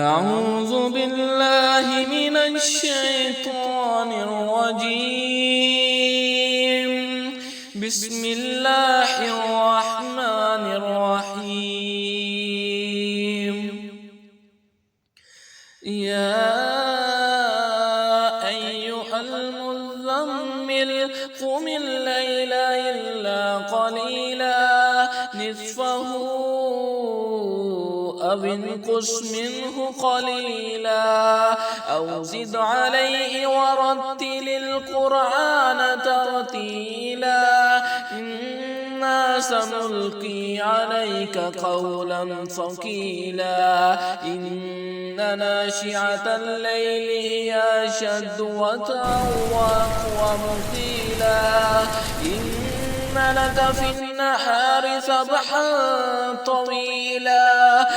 أعوذ بالله من الشيطان الرجيم. بسم الله الرحمن الرحيم. يا أيها المزمل قم الليل إلا قليلا نصفه أو انقص منه قليلا أو زد عليه ورتل القرآن ترتيلا إنا سنلقي عليك قولا ثقيلا إن ناشئة الليل هي أشد وطئا وأقوم قيلا إن لك في النهار سبحا طويلا